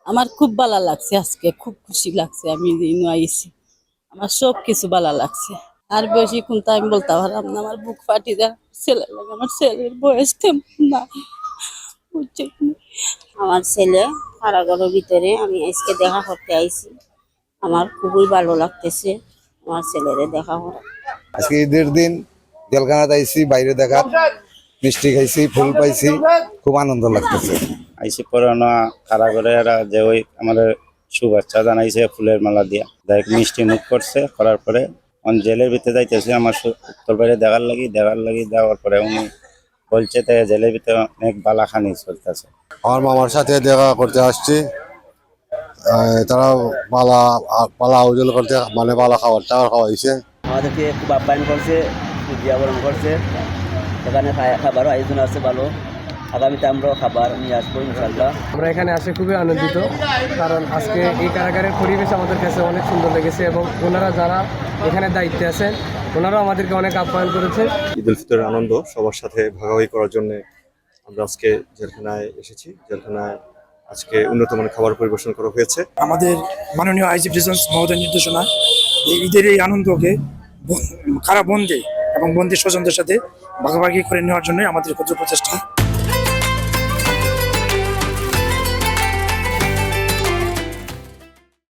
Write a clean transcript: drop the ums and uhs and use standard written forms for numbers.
আমার খুব ভালো লাগছে, আজকে খুব খুশি লাগছে। আমি দিনও আইছি, আমার সব কিছু ভালো লাগছে। আর বেশি কিন্তু আমি বলতে পারলাম না, আমার বুক ফাটি দেয়। ছেলে লাগে, আমার ছেলের বয়স তেমন না, বুঝছে কি? আমার ছেলে কারাগারের ভিতরে, আমি আজকে দেখা করতে আইছি। আমার খুবই ভালো লাগতেছে আমার ছেলেরে দেখা করা। আজকে ঈদের দিন জেলখানাতে আইছি, বাইরে দেখা মিষ্টি খাইছি, ফুল পাইছি, খুব আনন্দ লাগতেছে। আইসি পুরানো কারাগারে এরা যে ওই আমাদের শুভেচ্ছা জানাইছে ফুলের মালা দিয়া, দেখ মিষ্টি মুখ করছে, করার পরে জেলের ভিতরে যাইতেছে আমার উত্তর বাইরে দেখার লাগি দেওয়ার পরে উনি বলছে তাই জেলের ভিতরে অনেক বালাখানি চলতেছে। আমার মামার সাথে দেখা করতে আসছি, তারা পালা উজ্জ্বল করতে, মানে পালা টাকা খাওয়াইছে। আমাদেরকে খুব আপ্যায়ন করছে, খুব বিয়াবরণ করছে। এখানে খাবারও আয়োজন আছে ভালো। আগামীতে আমরাও খাবার নিয়ে আসবো ইনশাল্লাহ। আমরা এখানে আসে খুবই আনন্দিত, কারণ আজকে এই কারাগারের পরিবেশ আমাদের কাছে অনেক সুন্দর লেগেছে এবং ওনারা যারা এখানে দায়িত্বে আছেন ওনারাও আমাদেরকে অনেক আপ্যায়ন করেছে। ঈদ উল ফিতরের আনন্দ সবার সাথে ভাগাভাগি করার জন্য আমরা আজকে জেলখানায় এসেছি। জেলখানায় আজকে উন্নত মানের খাবার পরিবেশন করা হয়েছে। আমাদের মাননীয় আইজি প্রেসিডেন্ট মহোদয়ের নির্দেশনা এই ঈদের এই আনন্দকে কারাবন্দী এবং বন্দী স্বজনদের সাথে ভাগাভাগি করে নেওয়ার জন্য আমাদের ক্ষুদ্র প্রচেষ্টা।